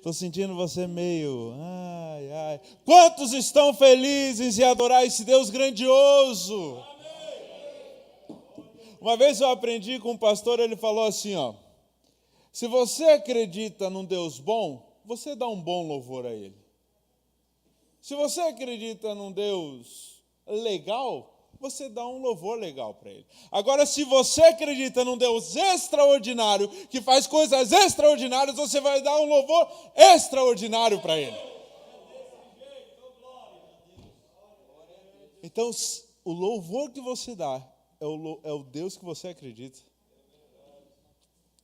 Estou sentindo você meio... Ai, ai. Quantos estão felizes em adorar esse Deus grandioso? Uma vez eu aprendi com um pastor, ele falou assim, ó. Se você acredita num Deus bom, você dá um bom louvor a Ele. Se você acredita num Deus legal, você dá um louvor legal para Ele. Agora, se você acredita num Deus extraordinário, que faz coisas extraordinárias, você vai dar um louvor extraordinário para Ele. Então, o louvor que você dá é o Deus que você acredita.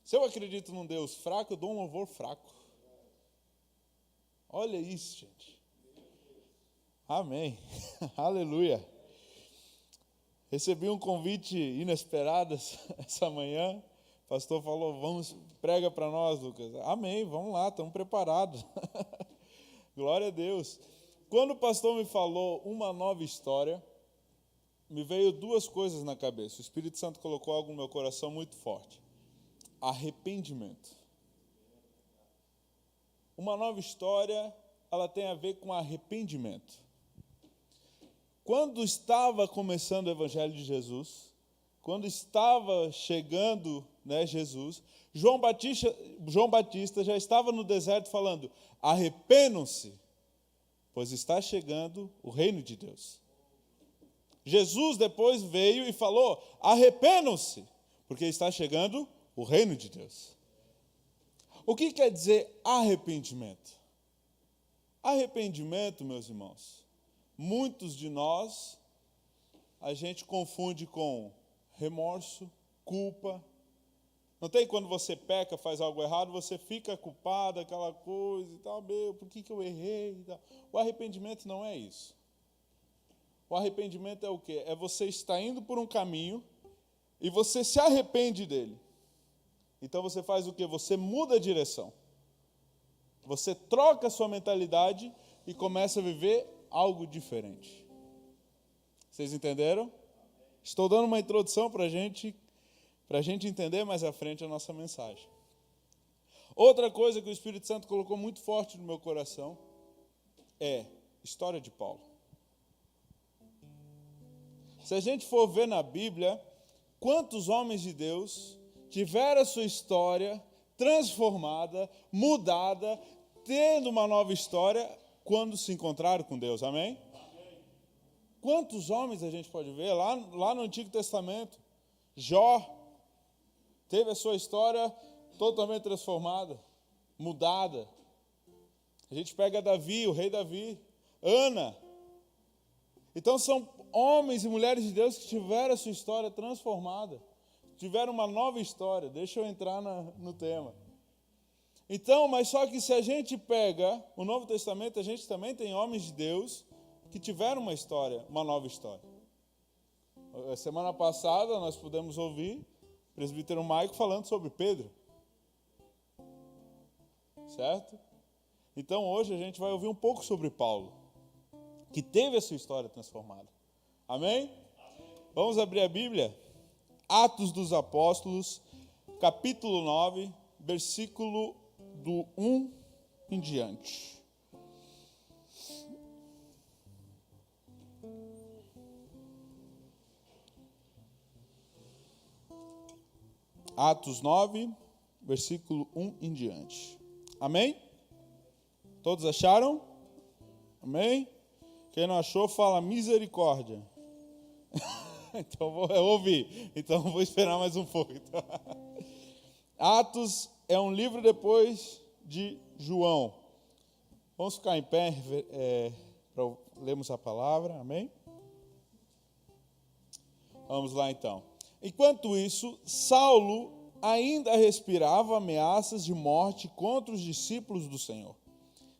Se eu acredito num Deus fraco, eu dou um louvor fraco. Olha isso, gente. Amém. Aleluia. Recebi um convite inesperado essa manhã. O pastor falou, prega para nós, Lucas. Amém, vamos lá, estamos preparados. Glória a Deus. Quando o pastor me falou uma nova história, me veio duas coisas na cabeça. O Espírito Santo colocou algo no meu coração muito forte. Arrependimento. Uma nova história, ela tem a ver com arrependimento. Quando estava começando o Evangelho de Jesus, quando estava chegando, Jesus, João Batista já estava no deserto falando, arrependam-se, pois está chegando o reino de Deus. Jesus depois veio e falou, arrependam-se, porque está chegando o reino de Deus. O que quer dizer arrependimento? Arrependimento, meus irmãos, muitos de nós, a gente confunde com remorso, culpa. Não tem quando você peca, faz algo errado, você fica culpado, aquela coisa e tal, por que eu errei e tal. O arrependimento não é isso. O arrependimento é o quê? É você estar indo por um caminho e você se arrepende dele. Então você faz o quê? Você muda a direção. Você troca a sua mentalidade e começa a viver algo diferente. Vocês entenderam? Estou dando uma introdução para a gente entender mais à frente a nossa mensagem. Outra coisa que o Espírito Santo colocou muito forte no meu coração é história de Paulo. Se a gente for ver na Bíblia, quantos homens de Deus tiveram a sua história transformada, mudada, tendo uma nova história quando se encontraram com Deus, amém? Quantos homens a gente pode ver lá no Antigo Testamento? Jó teve a sua história totalmente transformada, mudada. A gente pega Davi, o rei Davi, Ana. Então são homens e mulheres de Deus que tiveram a sua história transformada, tiveram uma nova história. Deixa eu entrar no tema. Então, mas só que se a gente pega o Novo Testamento, a gente também tem homens de Deus que tiveram uma história, uma nova história. Semana passada nós pudemos ouvir o presbítero Maico falando sobre Pedro. Certo? Então hoje a gente vai ouvir um pouco sobre Paulo, que teve a sua história transformada. Amém? Vamos abrir a Bíblia? Atos dos Apóstolos, capítulo 9, versículo do 1 em diante. Atos 9, versículo 1 em diante. Amém? Todos acharam? Amém? Quem não achou, fala misericórdia. Então eu ouvi. Então vou esperar mais um pouco. Então. Atos é um livro depois de João. Vamos ficar em pé para lermos a palavra. Amém? Vamos lá então. Enquanto isso, Saulo ainda respirava ameaças de morte contra os discípulos do Senhor.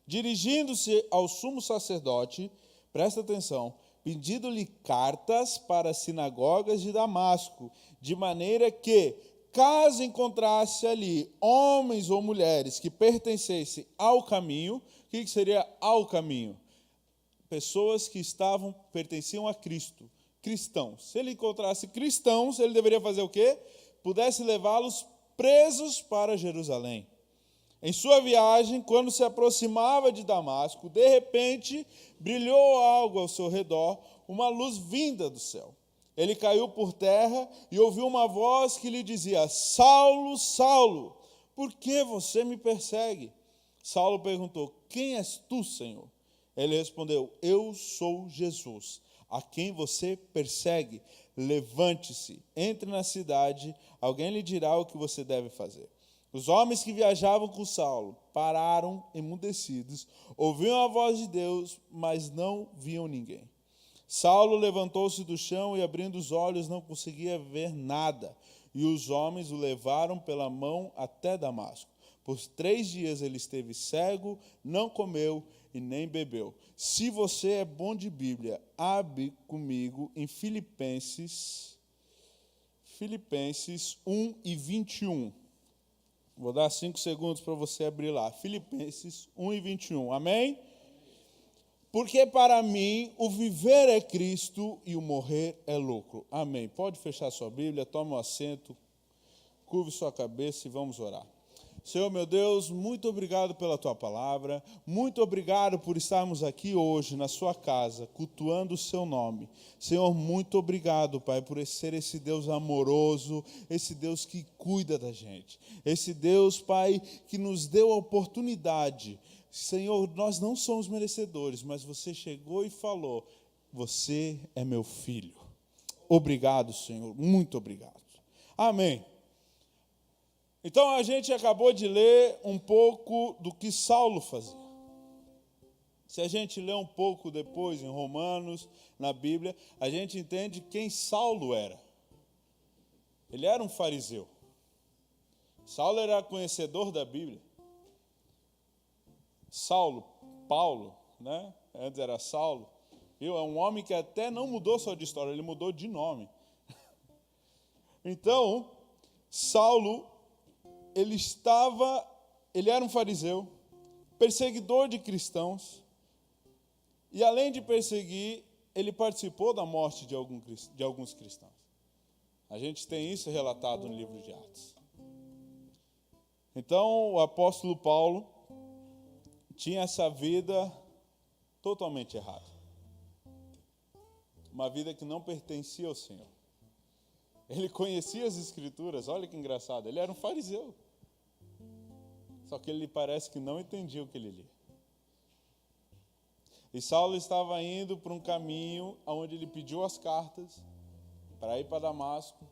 Dirigindo-se ao sumo sacerdote, presta atenção, pedindo-lhe cartas para as sinagogas de Damasco, de maneira que, caso encontrasse ali homens ou mulheres que pertencessem ao caminho, o que seria ao caminho? Pessoas que pertenciam a Cristo, cristãos. Se ele encontrasse cristãos, ele deveria fazer o quê? Pudesse levá-los presos para Jerusalém. Em sua viagem, quando se aproximava de Damasco, de repente brilhou algo ao seu redor, uma luz vinda do céu. Ele caiu por terra e ouviu uma voz que lhe dizia: Saulo, Saulo, por que você me persegue? Saulo perguntou: Quem és tu, Senhor? Ele respondeu: Eu sou Jesus, a quem você persegue. Levante-se, entre na cidade, alguém lhe dirá o que você deve fazer. Os homens que viajavam com Saulo pararam emudecidos, ouviam a voz de Deus, mas não viam ninguém. Saulo levantou-se do chão e, abrindo os olhos, não conseguia ver nada. E os homens o levaram pela mão até Damasco. Por 3 dias ele esteve cego, não comeu e nem bebeu. Se você é bom de Bíblia, abre comigo em Filipenses 1:21. Vou dar 5 segundos para você abrir lá. Filipenses 1:21. Amém? Porque para mim o viver é Cristo e o morrer é lucro. Amém. Pode fechar sua Bíblia, tome um assento, curve sua cabeça e vamos orar. Senhor, meu Deus, muito obrigado pela Tua palavra, muito obrigado por estarmos aqui hoje na Sua casa, cultuando o Seu nome. Senhor, muito obrigado, Pai, por ser esse Deus amoroso, esse Deus que cuida da gente, esse Deus, Pai, que nos deu a oportunidade. Senhor, nós não somos merecedores, mas Você chegou e falou: Você é meu filho. Obrigado, Senhor, muito obrigado. Amém. Então a gente acabou de ler um pouco do que Saulo fazia. Se a gente ler um pouco depois em Romanos, na Bíblia, a gente entende quem Saulo era. Ele era um fariseu. Saulo era conhecedor da Bíblia. Saulo, Paulo, né? Antes era Saulo. É um homem que até não mudou só de história, ele mudou de nome. Então, Saulo, ele era um fariseu, perseguidor de cristãos, e além de perseguir, ele participou da morte de alguns cristãos. A gente tem isso relatado no livro de Atos. Então, o apóstolo Paulo tinha essa vida totalmente errada. Uma vida que não pertencia ao Senhor. Ele conhecia as Escrituras, olha que engraçado, ele era um fariseu. Só que ele parece que não entendia o que ele lia. E Saulo estava indo para um caminho onde ele pediu as cartas para ir para Damasco,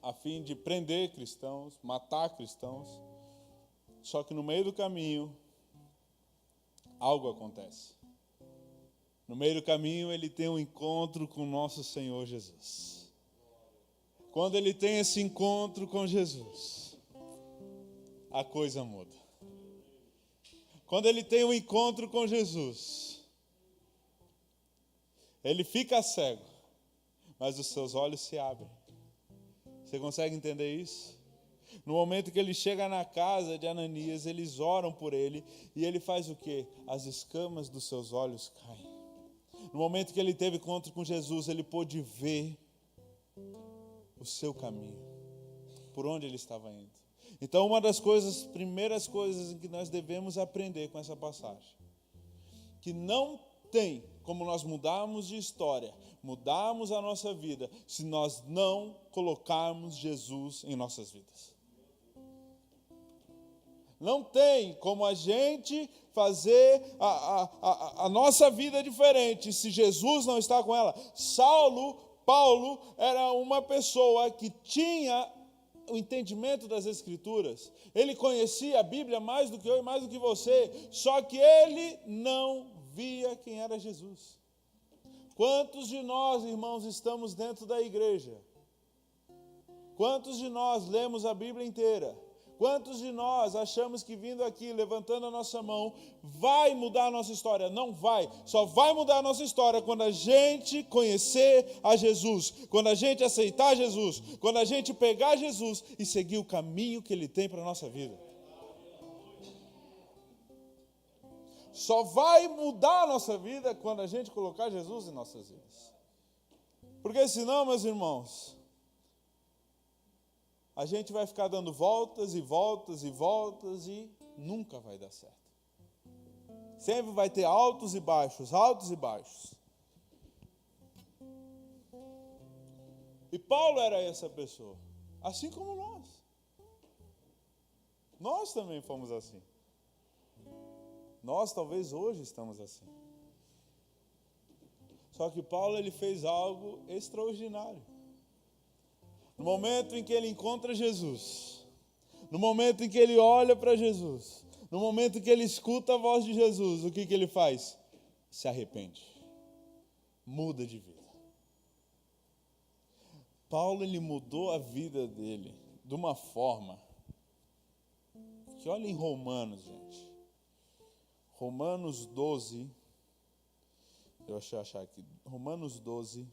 a fim de prender cristãos, matar cristãos. Só que no meio do caminho, algo acontece. No meio do caminho, ele tem um encontro com o nosso Senhor Jesus. Quando ele tem esse encontro com Jesus, a coisa muda. Quando ele tem um encontro com Jesus, ele fica cego, mas os seus olhos se abrem. Você consegue entender isso? No momento que ele chega na casa de Ananias, eles oram por ele e ele faz o quê? As escamas dos seus olhos caem. No momento que ele teve encontro com Jesus, ele pôde ver o seu caminho, por onde ele estava indo. Então, uma das primeiras coisas em que nós devemos aprender com essa passagem, que não tem como nós mudarmos de história, mudarmos a nossa vida, se nós não colocarmos Jesus em nossas vidas. Não tem como a gente fazer a nossa vida diferente se Jesus não está com ela. Paulo era uma pessoa que tinha o entendimento das Escrituras. Ele conhecia a Bíblia mais do que eu e mais do que você, só que ele não via quem era Jesus. Quantos de nós, irmãos, estamos dentro da igreja? Quantos de nós lemos a Bíblia inteira? Quantos de nós achamos que vindo aqui, levantando a nossa mão, vai mudar a nossa história? Não vai. Só vai mudar a nossa história quando a gente conhecer a Jesus, quando a gente aceitar Jesus, quando a gente pegar Jesus e seguir o caminho que Ele tem para a nossa vida. Só vai mudar a nossa vida quando a gente colocar Jesus em nossas vidas. Porque senão, meus irmãos, a gente vai ficar dando voltas e voltas e voltas e nunca vai dar certo. Sempre vai ter altos e baixos, altos e baixos. E Paulo era essa pessoa, assim como nós. Nós também fomos assim. Nós talvez hoje estamos assim. Só que Paulo ele fez algo extraordinário. No momento em que ele encontra Jesus, no momento em que ele olha para Jesus, no momento em que ele escuta a voz de Jesus, o que ele faz? Se arrepende. Muda de vida. Paulo ele mudou a vida dele de uma forma que olha em Romanos, gente. Romanos 12, deixa eu achar aqui, Romanos 12,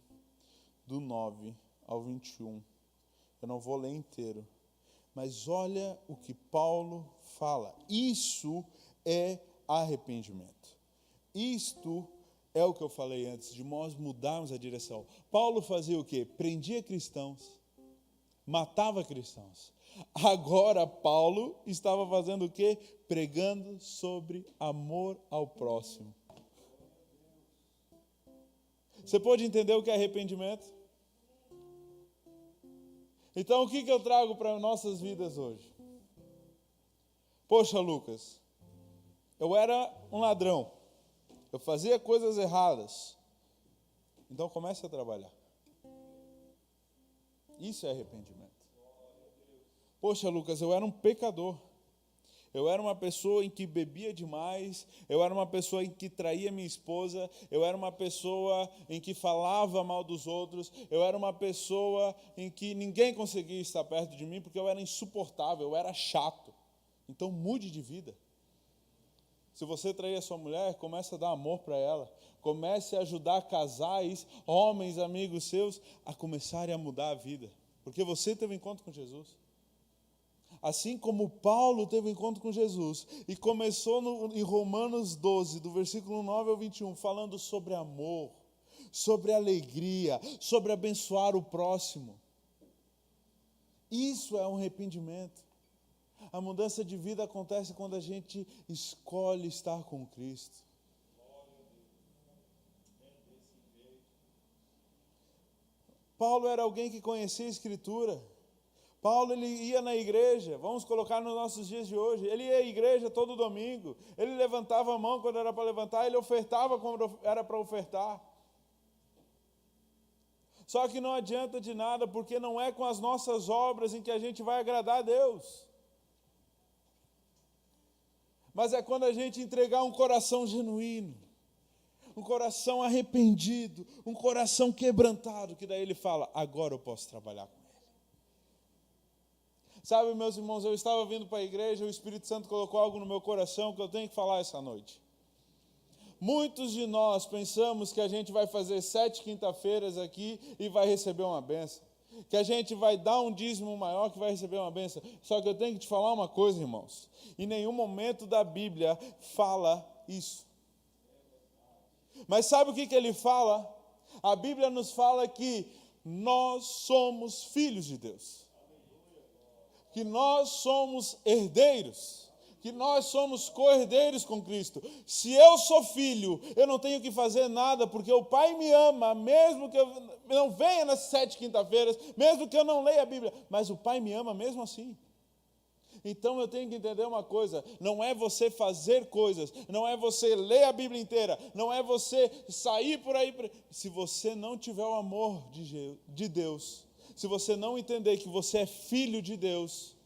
do 9 ao 21. Eu não vou ler inteiro, mas olha o que Paulo fala. Isso é arrependimento. Isto é o que eu falei antes, de nós mudarmos a direção. Paulo fazia o quê? Prendia cristãos, matava cristãos. Agora Paulo estava fazendo o quê? Pregando sobre amor ao próximo. Você pode entender o que é arrependimento? Então o que eu trago para nossas vidas hoje? Poxa, Lucas, eu era um ladrão. Eu fazia coisas erradas. Então comece a trabalhar. Isso é arrependimento. Poxa, Lucas, eu era um pecador. Eu era uma pessoa em que bebia demais. Eu era uma pessoa em que traía minha esposa. Eu era uma pessoa em que falava mal dos outros. Eu era uma pessoa em que ninguém conseguia estar perto de mim porque eu era insuportável, eu era chato. Então mude de vida. Se você trair a sua mulher, comece a dar amor para ela. Comece a ajudar casais, homens, amigos seus, a começarem a mudar a vida. Porque você teve um encontro com Jesus. Assim como Paulo teve um encontro com Jesus. E começou em Romanos 12, do versículo 9 ao 21, falando sobre amor, sobre alegria, sobre abençoar o próximo. Isso é um arrependimento. A mudança de vida acontece quando a gente escolhe estar com Cristo. Paulo era alguém que conhecia a Escritura. Paulo ele ia na igreja, vamos colocar nos nossos dias de hoje, ele ia à igreja todo domingo, ele levantava a mão quando era para levantar, ele ofertava quando era para ofertar. Só que não adianta de nada, porque não é com as nossas obras em que a gente vai agradar a Deus. Mas é quando a gente entregar um coração genuíno, um coração arrependido, um coração quebrantado, que daí ele fala, agora eu posso trabalhar com ele. Sabe, meus irmãos, eu estava vindo para a igreja, o Espírito Santo colocou algo no meu coração que eu tenho que falar essa noite. Muitos de nós pensamos que a gente vai fazer 7 quinta-feiras aqui e vai receber uma bênção. Que a gente vai dar um dízimo maior que vai receber uma bênção. Só que eu tenho que te falar uma coisa, irmãos. Em nenhum momento da Bíblia fala isso. Mas sabe o que ele fala? A Bíblia nos fala que nós somos filhos de Deus. Que nós somos herdeiros. Que nós somos co-herdeiros com Cristo. Se eu sou filho, eu não tenho que fazer nada, porque o Pai me ama, mesmo que eu não venha nas 7 quinta-feiras, mesmo que eu não leia a Bíblia, mas o Pai me ama mesmo assim. Então eu tenho que entender uma coisa, não é você fazer coisas, não é você ler a Bíblia inteira, não é você sair por aí, se você não tiver o amor de Deus, se você não entender que você é filho de Deus,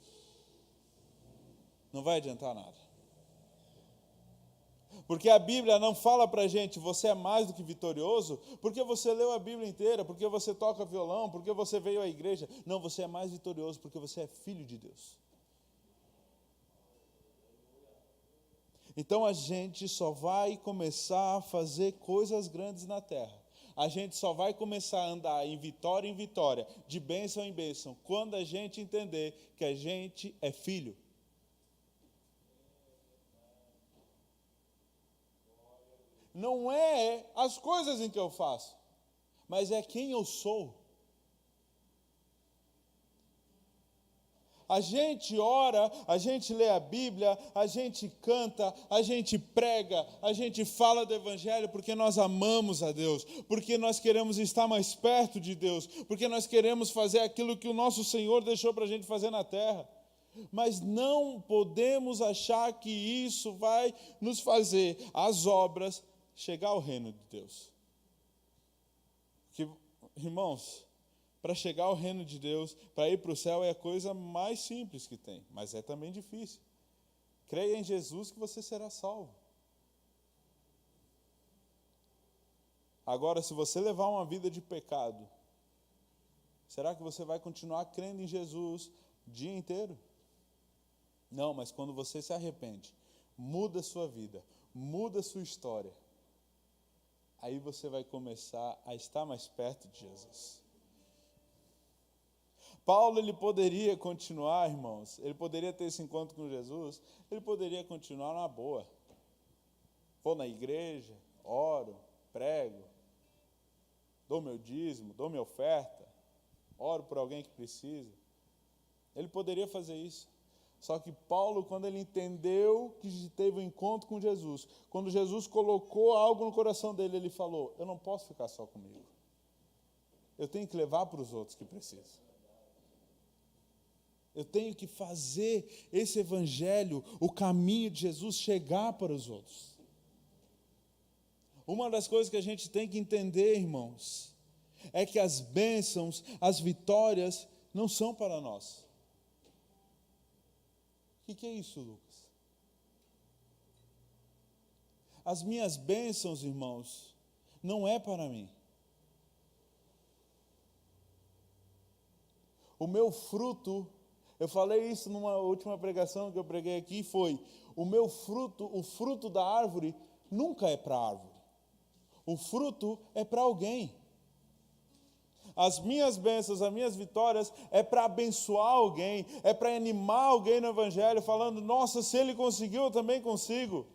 não vai adiantar nada. Porque a Bíblia não fala para a gente, você é mais do que vitorioso, porque você leu a Bíblia inteira, porque você toca violão, porque você veio à igreja. Não, você é mais vitorioso porque você é filho de Deus. Então a gente só vai começar a fazer coisas grandes na terra. A gente só vai começar a andar em vitória, de bênção em bênção, quando a gente entender que a gente é filho. Não é as coisas em que eu faço, mas é quem eu sou. A gente ora, a gente lê a Bíblia, a gente canta, a gente prega, a gente fala do Evangelho porque nós amamos a Deus, porque nós queremos estar mais perto de Deus, porque nós queremos fazer aquilo que o nosso Senhor deixou para a gente fazer na terra. Mas não podemos achar que isso vai nos fazer, as obras, chegar ao reino de Deus. Porque, irmãos, para chegar ao reino de Deus, para ir para o céu é a coisa mais simples que tem, mas é também difícil. Creia em Jesus que você será salvo. Agora, se você levar uma vida de pecado, será que você vai continuar crendo em Jesus o dia inteiro? Não, mas quando você se arrepende, muda a sua vida, muda a sua história, aí você vai começar a estar mais perto de Jesus. Paulo, ele poderia continuar, irmãos, ele poderia ter esse encontro com Jesus, ele poderia continuar na boa. Vou na igreja, oro, prego, dou meu dízimo, dou minha oferta, oro por alguém que precisa. Ele poderia fazer isso. Só que Paulo, quando ele entendeu que teve um encontro com Jesus, quando Jesus colocou algo no coração dele, ele falou, eu não posso ficar só comigo. Eu tenho que levar para os outros que precisam. Eu tenho que fazer esse evangelho, o caminho de Jesus, chegar para os outros. Uma das coisas que a gente tem que entender, irmãos, é que as bênçãos, as vitórias, não são para nós. O que é isso, Lucas? As minhas bênçãos, irmãos, não é para mim. O meu fruto, eu falei isso numa última pregação que eu preguei aqui, foi, o fruto da árvore nunca é para a árvore. O fruto é para alguém. As minhas bênçãos, as minhas vitórias é para abençoar alguém, é para animar alguém no Evangelho, falando, nossa, se ele conseguiu, eu também consigo.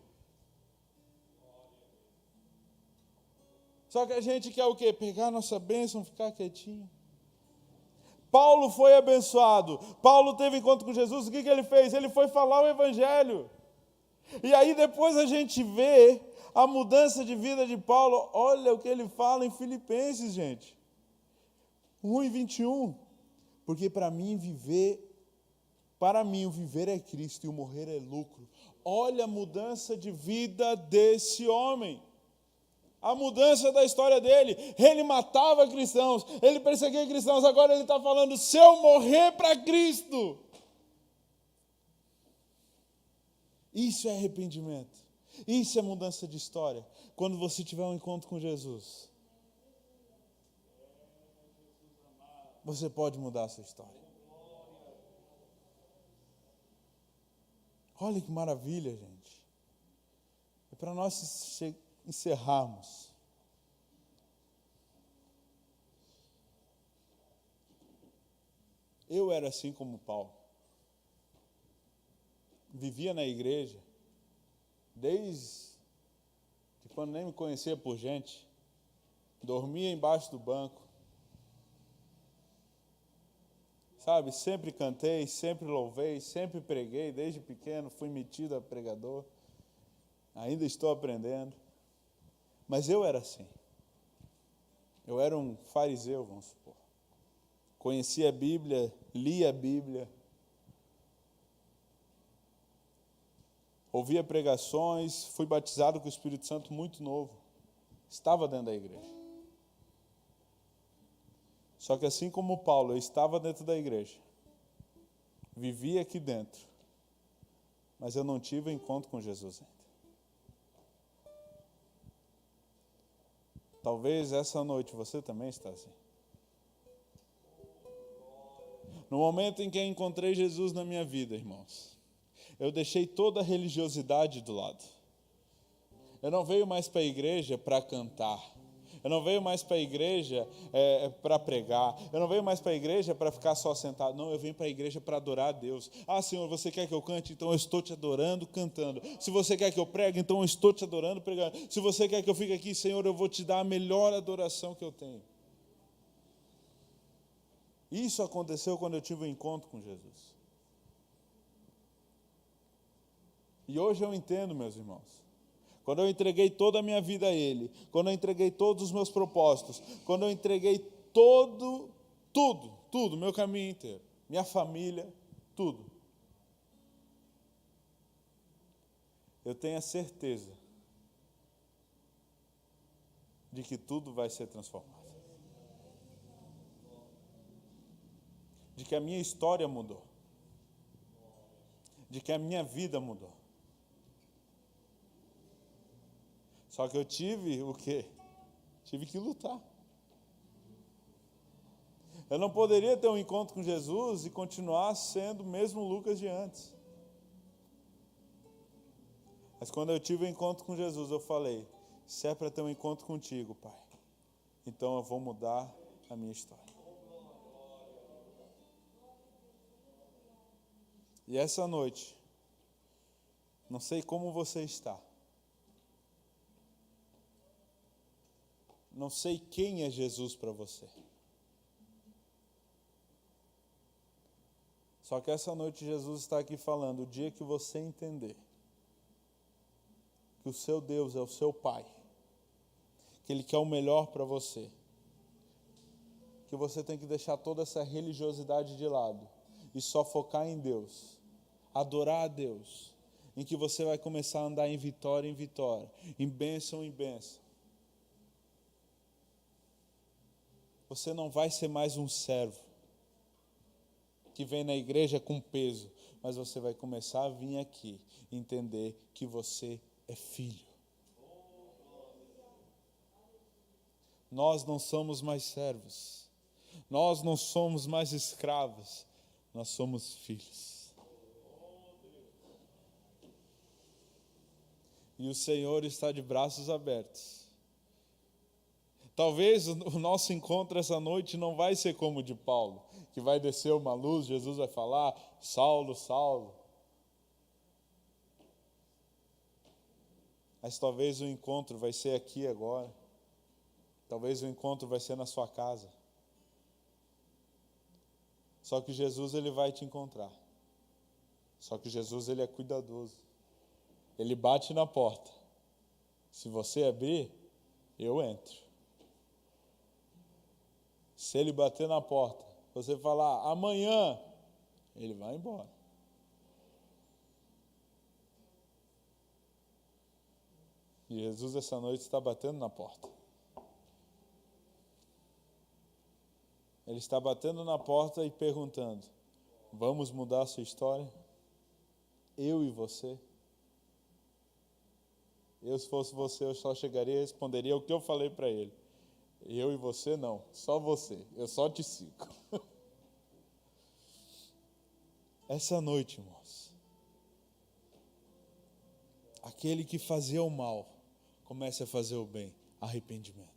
Só que a gente quer o quê? Pegar a nossa bênção, ficar quietinho. Paulo foi abençoado, Paulo teve encontro com Jesus, o que ele fez? Ele foi falar o Evangelho. E aí depois a gente vê a mudança de vida de Paulo, olha o que ele fala em Filipenses, gente. 1:21, porque para mim o viver é Cristo e o morrer é lucro. Olha a mudança de vida desse homem. A mudança da história dele. Ele matava cristãos, ele perseguia cristãos, agora ele está falando, se eu morrer para Cristo. Isso é arrependimento. Isso é mudança de história. Quando você tiver um encontro com Jesus, você pode mudar a sua história. Olha que maravilha, gente. É para nós encerrarmos. Eu era assim como Paulo. Vivia na igreja, desde quando nem me conhecia por gente. Dormia embaixo do banco. Sabe, sempre cantei, sempre louvei, sempre preguei, desde pequeno fui metido a pregador. Ainda estou aprendendo. Mas eu era assim. Eu era um fariseu, vamos supor. Conhecia a Bíblia, lia a Bíblia. Ouvia pregações, fui batizado com o Espírito Santo muito novo. Estava dentro da igreja. Só que assim como Paulo, eu estava dentro da igreja. Vivia aqui dentro. Mas eu não tive encontro com Jesus ainda. Talvez essa noite você também está assim. No momento em que eu encontrei Jesus na minha vida, irmãos, eu deixei toda a religiosidade do lado. Eu não venho mais para a igreja para cantar. Eu não venho mais para a igreja para pregar. Eu não venho mais para a igreja para ficar só sentado. Não, eu venho para a igreja para adorar a Deus. Ah, Senhor, você quer que eu cante? Então eu estou te adorando, cantando. Se você quer que eu pregue, então eu estou te adorando, pregando. Se você quer que eu fique aqui, Senhor, eu vou te dar a melhor adoração que eu tenho. Isso aconteceu quando eu tive um encontro com Jesus. E hoje eu entendo, meus irmãos. Quando eu entreguei toda a minha vida a Ele, quando eu entreguei todos os meus propósitos, quando eu entreguei tudo, meu caminho inteiro, minha família, tudo. Eu tenho a certeza de que tudo vai ser transformado. De que a minha história mudou. De que a minha vida mudou. Só que eu tive o quê? Tive que lutar. Eu não poderia ter um encontro com Jesus e continuar sendo o mesmo Lucas de antes. Mas quando eu tive um encontro com Jesus, eu falei, se é para ter um encontro contigo, Pai, então eu vou mudar a minha história. E essa noite, não sei como você está. Não sei quem é Jesus para você. Só que essa noite Jesus está aqui falando, o dia que você entender que o seu Deus é o seu Pai, que Ele quer o melhor para você, que você tem que deixar toda essa religiosidade de lado e só focar em Deus, adorar a Deus, em que você vai começar a andar em vitória, em bênção. Você não vai ser mais um servo que vem na igreja com peso, mas você vai começar a vir aqui e entender que você é filho. Nós não somos mais servos. Nós não somos mais escravos. Nós somos filhos. E o Senhor está de braços abertos. Talvez o nosso encontro essa noite não vai ser como o de Paulo, que vai descer uma luz, Jesus vai falar, Saulo, Saulo. Mas talvez o encontro vai ser aqui agora. Talvez o encontro vai ser na sua casa. Só que Jesus, Ele vai te encontrar. Só que Jesus, Ele é cuidadoso. Ele bate na porta. Se você abrir, eu entro. Se Ele bater na porta, você falar, amanhã, Ele vai embora. E Jesus essa noite está batendo na porta. Ele está batendo na porta e perguntando, vamos mudar a sua história? Eu e você? Eu, se fosse você, eu só chegaria e responderia o que eu falei para ele. Eu e você não, só você, eu só te sigo. Essa noite, irmãos, aquele que fazia o mal, comece a fazer o bem, arrependimento.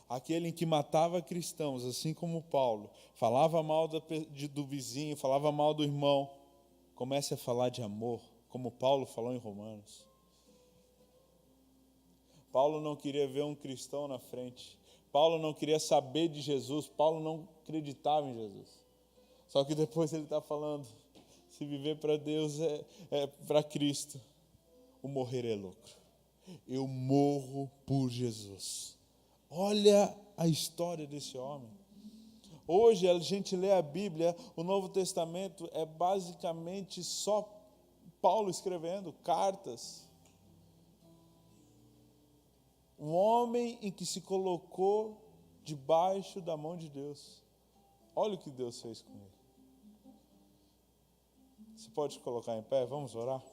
Aquele que matava cristãos, assim como Paulo, falava mal do vizinho, falava mal do irmão, comece a falar de amor, como Paulo falou em Romanos. Paulo não queria ver um cristão na frente. Paulo não queria saber de Jesus. Paulo não acreditava em Jesus. Só que depois ele está falando, se viver para Deus é para Cristo. O morrer é lucro. Eu morro por Jesus. Olha a história desse homem. Hoje a gente lê a Bíblia, o Novo Testamento é basicamente só Paulo escrevendo cartas. Um homem em que se colocou debaixo da mão de Deus. Olha o que Deus fez com ele. Você pode colocar em pé? Vamos orar?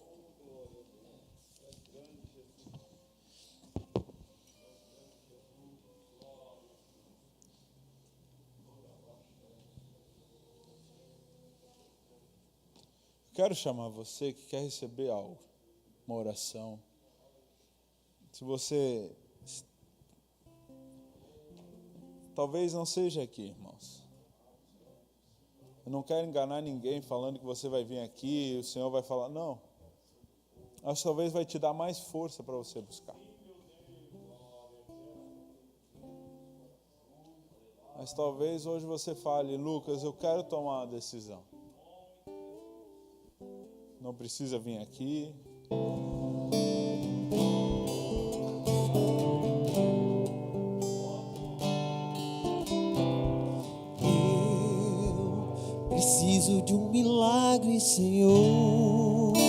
Quero chamar você que quer receber algo, uma oração. Se você talvez não seja aqui, irmãos. Eu não quero enganar ninguém falando que você vai vir aqui e o Senhor vai falar, não. Mas talvez vai te dar mais força para você buscar. Mas talvez hoje você fale, Lucas, eu quero tomar uma decisão. não precisa vir aqui. Eu preciso de um milagre, Senhor.